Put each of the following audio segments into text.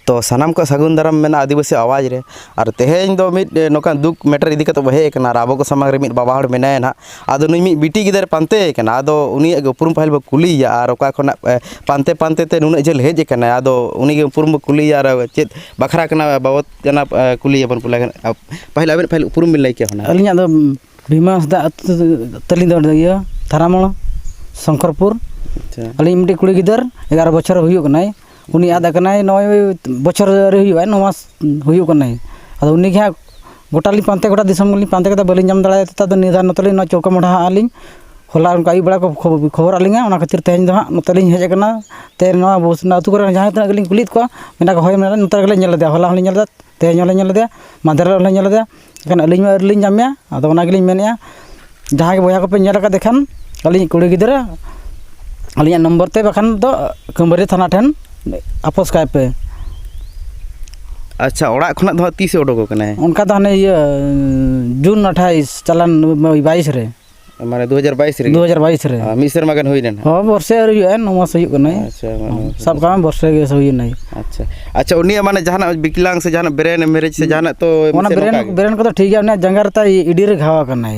तो सानाम को सगुन दाराम मेना आदिवासी आवाज रे और तेहेñ दो मिट नोका दुख मैटर इदी कतो बहे कना आबो को समाग रे मिट बाबा हड़ मेनाय ना आदो नुई मिट बिटी गिदर पानते कना आदो उनी उपरुम पाहिल बो कुलिया और ओका खना पानते पानते ते नुन जेल हेज कना आदो उनी के उपरुम बो कुलिया और चेत बखरा कना बाबत कना कुलिया बन पुला पाहिल आबेन पाहिल उपरुम मिल लाइके होना अलिया दो भीमा दा तलिन दो इया थारामण शंकरपुर अली मिटे कुड़ी गिदर 11 बछर हुयो कनाय उनी आदा कनाय 9 बछर रे हुयो 9 मास हुयो कनाय आदो उनी के गोटाली पानते गोटा दिसम गली पानते कदा बलिन जाम दळाय ता निधान नतली न चौका मढा आलिन होला उनका आई बड़ा को खबर आलिंगा ओना खातिर तेहेñ दो नतलिन हेज कना ते नवा बोसना अतु करे जहां तना गलिन कुलित को मेना को होय मेना नतर गले नेल दे होला हलिन नेल दे तेहेñ होले नेल दे मादर होले नेल दे एखन अलिन मा अलिन जामया आदो ओना गलिन मेनया जहां के बोया को पे नेल का देखान अलिन कुड़ी गिदरा अलिया नंबर ते बखान दो कंबरी थाना ठन आपस काय पे अच्छा ओड़ा खना दो 30 ओडो कना उनका तो हने ये जून 28 चलन 22 रे माने 2022 रे मिसर मगन होइने हां वर्षे रे 9 मास होय कना अच्छा सब काम वर्षे के होय नै अच्छा अच्छा उनी माने जहाना विकलांग से जहाना ब्रेन मैरिज से जहाना तो ओना ब्रेन को तो ठीक है ने जंगार ता इडी रे घावा कना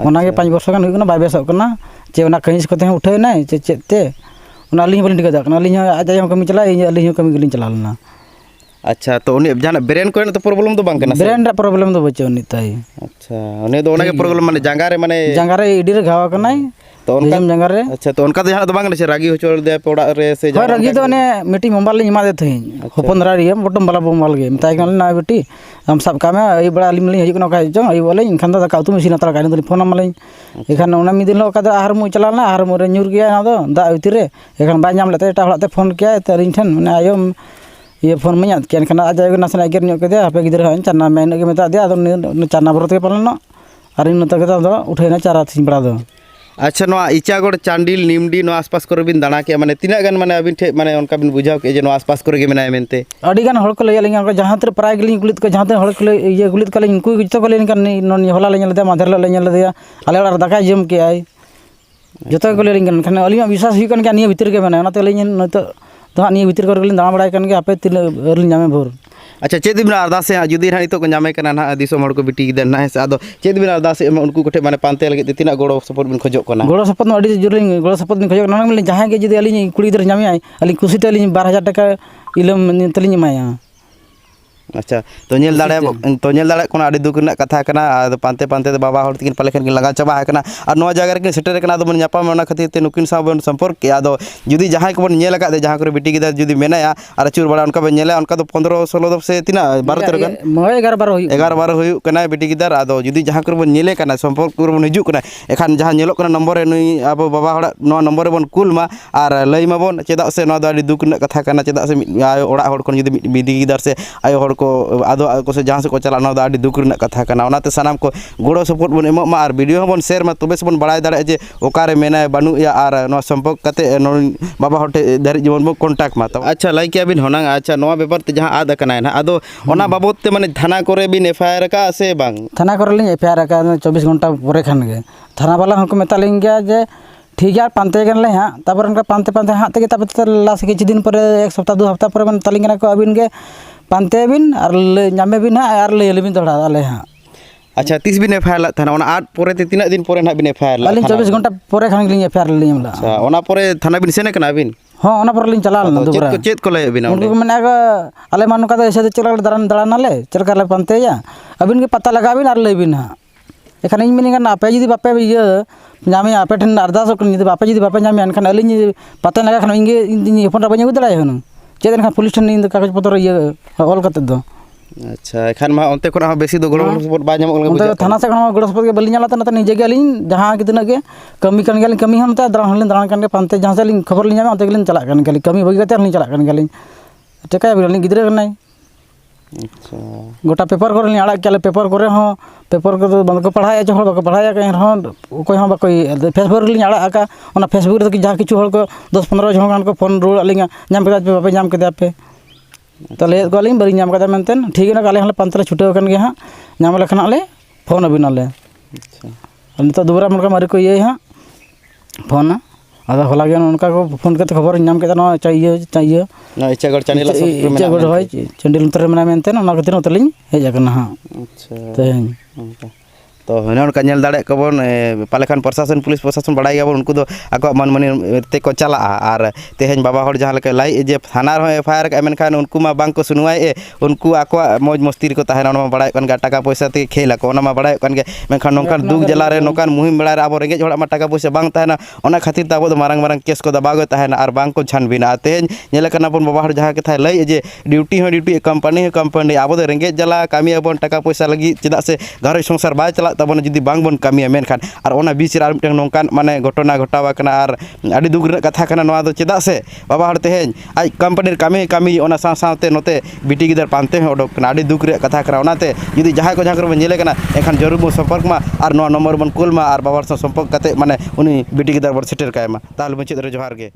ओना के 5 वर्ष गान होय कना बाय बेसक कना चे ओना कहिस कते उठे नै चे चेते ओना अली बलिन टिका कना अली आज हम कमी चला अली हम कमी गलिन चला लेना अच्छा तो उनी जाना ब्रेन को तो प्रॉब्लम तो बांग कना ब्रेन रा प्रॉब्लम तो बचे उनी ताई अच्छा उनी तो ओना के प्रॉब्लम माने जंगारे इडी रे घावा कना तो उनका जंगारे अच्छा तो उनका तो जहां तो बांग से रागी होचोल दे पोड़ा रे से हां रागी तो ने मिटी मोबाइल ले इमा दे थई होपनरा रे बटम वाला मोबाइल गे मताय कन ना बेटी हम सब काम आई बड़ा अली मली हजु कना का जो आई बोले इनखान दा काउतु मशीन तरा काइन तो फोन मले एखान ओना मिदिन लो का आहार मु चलाना आहार मु रे न्यूर गया ना दो दा उति रे एखान बा नाम लेते एटा हलाते फोन किया त रिन ठन माने आयो ये फोन में याद केन खाना आजा नासना गेर न्यो के दे आपे गिदर हन चन्ना मैन के मता दे आदो चन्ना बरत के पालन और इन नत के दो उठेना चारा थी बड़ा दो अच्छा नो इचागड़ चांडिल निमडी नो आसपास करे बिन दाना के माने तिना गन माने अबिन ठे माने उनका बिन बुझाव के जे नो आसपास करे के मेनाय मेनते अडी गन हड़ को ले लिंगा जहां तर प्राय गलिन गुलित को जहां तर हड़ को ये गुलित को इनको जतो को लेन kan नो होला ले नेल दे माधर ले नेल दे आले ओड़ा दाका जम के आई जतो को ले लिंगा खाने अलिया विश्वास हुई कन के निया भीतर के माने ओना ते लेन न तो निया भीतर कर गलिन दाना बड़ाय कन के आपे तिल अरलिन जामे भोर अच्छा चेद बिना अरदास से जुदी ना नितो को नामे कना ना दिसोम हड़ को बिटी गिदर ना से आदो चेद बिना अरदास उनको कोठे माने पानते लगे तिना गोड़ो सपोर्ट बिन खोजो कना गोड़ो सपोर्ट नो अडी जुरिन गोड़ो सपोर्ट बिन खोजो ना मिले जहां के जुदी अली कुड़ी गिदर नामे आई अली खुशी ते अली 12000 टका इलम तलिन माया अच्छा तो नेल दाड़े कोना अडी दुख ना कथा कना पानते पानते बाबा हड़ तिन पाले खन लगा चबा है कना और नो जगह रे सेटर कना दो मन न्यापा में खातिर ते नुकिन सा बन संपर्क के आदो जुदी जहां को बन नेल का दे जहां करे बिटी गिदर जुदी मेनाया और चूर बड़ा उनका बन नेला उनका तो 15 16 से तिना 12 13 गन 11 12 हुई कना बिटी गिदर आदो जुदी जहां करे बन नेले कना संपर्क कर बन हिजु कना एखान जहां नेलो कना नंबर नुई अब बाबा हड़ नो नंबर बन कुल मा और लई मा बन चेदा से नो अडी दुख ना कथा कना चेदा से ओड़ा हड़ कोन जुदी बिटी गिदर से आयो हड़ को आदो को से जहां से को चला ना अडी दुख ना कथा कना ओनाते सानाम को गोड़ो सपोर्ट बन एमो मा और वीडियो बन शेयर मा तबे से बन बड़ाय दाड़े जे ओकारे मेना बानु या और नो संपर्क कते बाबा हटे दारी जीवन बो कांटेक्ट मा तो अच्छा लाइक या बिन होना अच्छा नो पेपर ते जहां आद कना ना आदो ओना बाबत ते माने थाना करे बिन एफआईआर का से बांग थाना करे लिन एफआईआर का 24 घंटा परे खान गे थाना वाला हमको मेतालिन गया जे ठीक है पानते गन ले हां तापर उनका पानते पानते हां ते तापर लास्ट के दिन पर एक सप्ताह 2 हफ्ता पर मन तालिन गना को अबिन के पानते बिन और नामे बिन हां और ले बिन तोड़ा आले हां अच्छा 30 बिन एफआईआर थाना ओना 8 परे ते तिना दिन परे ना बिन एफआईआर अलिन 24 घंटा परे खान लिन एफआईआर लिन ला अच्छा ओना परे थाना बिन सेने कना बिन हां ओना पर लिन चला ना दुबरा चेत को ले बिन उनको मने आले मानु का ऐसे चला दरान दड़ाना ले चल कर ले पानते या अबिन के पता लगा बिन और ले बिन हां एखान इन मिनिंग आपे जुदी बापे ये नामे आपे ठन अरदास जुदी बापे जुदी बापे नामे एनखान अलिन पता लगा खान इंगे फोन रा बने दड़ाय हन चेद एनखान पुलिस ठन इन कागज पत्र ये ऑल कते दो अच्छा एखान मा ओनते कोना बेसी दो गोड़ो सपोर्ट बा नाम ओनते थाना से कोना गोड़ो सपोर्ट के बलिन जाला तना निजे के अलिन जहां के तना के कमी कन गेलिन कमी हम ता दरान कन के पानते जहां से अलिन खबर लिन जामे ओनते गेलिन चला कन गेलिन कमी बगी कते अलिन चला कन गेलिन टेका बिलिन गिदरे कनाय अच्छा गोटा पेपर कर आड़ा के पेपर करे हो पेपर को बंद को पढ़ाया जो हड़ को पढ़ाया कहीं हो कोई हो कोई फेसबुक रे आड़ा का ओना फेसबुक रे जहां किछु हड़ को 10 15 जन को फोन रोड अलिंगा नाम के बापे नाम के पे तले को अलिंग बरी नाम का मेनतेन ठीक है काले हले पंतरे छुटे कन गे हां नाम लेखन आले फोन अबिन आले अच्छा अन तो दुबरा मन का मारे को ये हां फोन ᱟᱫᱚ ᱦᱚᱞᱟ ᱜᱮ ᱚᱱᱠᱟ ᱠᱚ ᱯᱷᱳᱱ ᱠᱟᱛᱮ ᱠᱷᱚᱵᱚᱨ ᱧᱟᱢ ᱠᱮᱫᱟ ᱱᱚᱣᱟ ᱤᱭᱟᱹ ᱱᱚᱣᱟ ᱤᱪᱟᱜᱚᱲ ᱪᱟᱱᱤᱞᱟ ᱤᱪᱟᱜᱚᱲ ᱦᱳᱭ ᱪᱟᱱᱰᱤᱞ ᱱᱚᱛᱮ ᱨᱮ ᱢᱮᱱᱟᱭ ᱢᱮᱱᱛᱮ ᱚᱱᱟ ᱠᱷᱟᱹᱛᱤᱨ ᱱᱚᱛᱮ ᱞᱤᱧ ᱦᱮᱡ ᱟᱠᱟᱱᱟ ᱦᱟᱸᱜ ᱟᱪᱪᱷᱟ ᱛᱮᱦᱮᱧ तो ᱦᱚᱱᱮ ᱚᱱᱠᱟ ᱧᱮᱞ ᱫᱟᱲᱮᱭᱟᱜ ᱠᱚᱵᱚᱱ ᱯᱟᱞᱮ ᱠᱷᱟᱱ ᱯᱨᱚᱥᱟᱥᱚᱱ ᱯᱩᱞᱤᱥ ᱯᱨᱚᱥᱟᱥᱚᱱ ᱵᱟᱲᱟᱭ ᱜᱮᱭᱟᱵᱚᱱ ᱩᱱᱠᱩ ᱫᱚ ᱟᱠᱚᱣᱟᱜ ᱢᱟᱱᱢᱟᱹᱱᱤ ᱛᱮᱠᱚ ᱪᱟᱞᱟᱜᱼᱟ ᱟᱨ ᱛᱮᱦᱮᱧ ᱵᱟᱵᱟ ᱦᱚᱲ ᱡᱟᱦᱟᱸ ᱞᱮᱠᱟ ᱞᱟᱹᱭ ᱡᱮ ᱛᱷᱟᱱᱟ ᱨᱮᱦᱚᱸ ᱮᱯᱷᱟᱭᱟᱨ ᱠᱟᱜᱼᱟ ᱢᱮᱱᱠᱷᱟᱱ ᱩᱱᱠᱩ ᱢᱟ ᱵᱟᱝ ᱠᱚ ᱥᱩᱱᱩᱣᱟᱭᱮ ᱩᱱᱠᱩ ᱟᱠᱚᱣᱟᱜ ᱢᱚᱡᱽ ᱢᱚᱥᱛᱤ ᱨᱮᱠᱚ ᱛᱟᱦᱮᱱᱟ ᱚᱱᱟ ᱢᱟ ᱵᱟᱲᱟᱭᱚᱜ ᱠᱟᱱ ᱜᱮᱭᱟ ᱴᱟᱠᱟ ᱯᱚᱭᱥᱟ ᱛᱮᱜᱮ ᱠᱷᱮᱞ ᱟᱠᱚ ᱚᱱᱟ ᱢᱟ ᱵᱟᱲᱟᱭᱚᱜ ᱠᱟᱱ ᱜᱮᱭᱟ ᱢᱮᱱᱠᱷᱟन ᱱᱚᱝᱠᱟन ᱫᱩᱠ ᱡᱟᱞᱟ ᱨᱮ ᱱᱚᱝᱠᱟन ᱢᱩᱦᱤᱢ ᱵᱮᱲᱟ ᱨᱮ ᱟᱵᱚ ᱨᱮᱸᱜᱮᱡ ᱦᱚᱲᱟᱜ ᱢᱟ ᱴᱟᱠᱟ ᱯᱚᱭᱥᱟ ᱵᱟᱝ ᱛᱟᱦᱮᱱᱟ ᱚᱱᱟ ᱠᱷᱟᱹᱛᱤᱨ ᱛᱮ ᱟᱵᱚ ᱫᱚ ᱢᱟᱨᱟᱝ ᱢᱟᱨᱟᱝ ᱠᱮᱥ ᱠᱚ ᱫᱟᱵᱟᱣ ᱜᱮ ᱛᱟᱦᱮᱱᱟ ᱟᱨ ᱵᱟᱝ ᱠᱚ ᱪᱷᱟᱱᱵᱤᱱᱟ ᱛᱮᱦᱮᱧ ᱧᱮᱞ ᱠᱟᱱᱟ ᱵᱚᱱ ᱵᱟᱵᱟ ᱦᱚᱲ ᱡᱟᱦᱟᱸ ᱠᱟᱛᱷᱟᱭ ᱞᱟᱹᱭ ᱡᱮ ᱰᱤউᱴᱤ ᱦᱚᱸ ᱰᱤউᱴि ᱠᱳᱢᱯᱟᱱᱤ ᱦᱚᱸ ᱠᱳᱢᱯᱟᱱᱤ ᱟᱵᱚ ᱫᱚ ᱨᱮᱸᱜᱮᱡ ᱡᱟᱞᱟ ᱠᱟᱹᱢᱤᱭᱟᱵᱚᱱ ᱴᱟᱠᱟ ᱯᱚᱭᱥᱟ ᱞᱟᱹᱜᱤᱫ ᱪᱮᱫᱟᱜ ᱥᱮ ᱜᱷᱟᱨᱚᱸᱡᱽ ᱥᱚᱝᱥᱟर ᱵᱟᱭ ᱪᱟᱞᱟᱜ ᱛᱟᱵᱚᱱᱟ ᱡᱩᱫᱤ ᱵᱟᱝ ᱵᱚᱱ ᱠᱟᱹᱢᱤᱭᱟ ᱢᱮᱱᱠᱷᱟन ᱟᱨ ᱚᱱᱟ ᱵᱤᱪ ᱨᱮ ᱟᱨ ᱢᱤᱫᱴᱟᱝ ᱱᱚᱝᱠᱟᱱ ᱢᱟᱱᱮ ᱜᱷᱚᱴᱚᱱᱟ ᱜᱷᱚᱴᱟᱣ ᱟᱠᱟᱱᱟ ᱟᱨ ᱟᱹᱰᱤ ᱫᱩᱠ ᱨᱮᱱᱟᱜ ᱠᱟᱛᱷᱟ ᱠᱟᱱᱟ ᱱᱚᱣᱟ ᱫᱚ ᱪᱮᱫᱟᱜ ᱥᱮ ᱵᱟᱵᱟ ᱦᱚᱲ ᱛᱮᱦᱮᱧ ᱟᱡ ᱠᱳᱢᱯᱟᱱᱤ ᱠᱟᱹᱢᱤ ᱚᱱᱟ ᱥᱟᱶ ᱥᱟᱶᱛᱮ ᱱᱚᱛᱮ ᱵᱤᱴᱤ ᱜᱤᱫᱟᱹᱨ ᱯᱟᱱᱛᱮ ᱦᱚᱸ ᱚᱰᱚᱠ ᱠᱟᱱᱟ ᱟᱹᱰᱤ ᱫᱩᱠ ᱨᱮᱭᱟᱜ ᱠᱟᱛᱷᱟ ᱠᱟᱱᱟ ᱚᱱᱟᱛᱮ ᱡᱩᱫᱤ ᱡᱟᱦᱟᱸᱭ ᱠᱚ ᱵᱚᱱ ᱧᱮᱞᱮ ᱠᱟᱱᱟ ᱮᱱᱠᱷᱟन ᱡᱟᱹᱨᱩᱲ ᱵᱚᱱ ᱥᱚᱢᱯᱚᱨᱠ ᱢᱟ ᱟᱨ ᱱᱚᱣᱟ ᱱᱚᱢᱵᱚᱨ ᱵᱚᱱ ᱠᱩᱞ ᱢᱟ ᱟᱨ ᱵᱟᱵᱟ ᱦᱚᱲ ᱥᱟᱶ ᱥᱚᱢᱯᱚᱨᱠ ᱠᱟᱛᱮ ᱢᱟᱱᱮ ᱩᱱᱤ ᱵᱤᱴᱤ ᱜᱤᱫᱟᱹᱨ ᱵᱚᱱ ᱥᱮᱴᱮᱨ ᱠᱟᱭ ᱢᱟ ᱛᱟᱦᱚᱞᱮ ᱢᱩᱪᱟᱹᱫ ᱨᱮ ᱡᱚᱦᱟᱨ ᱜᱮ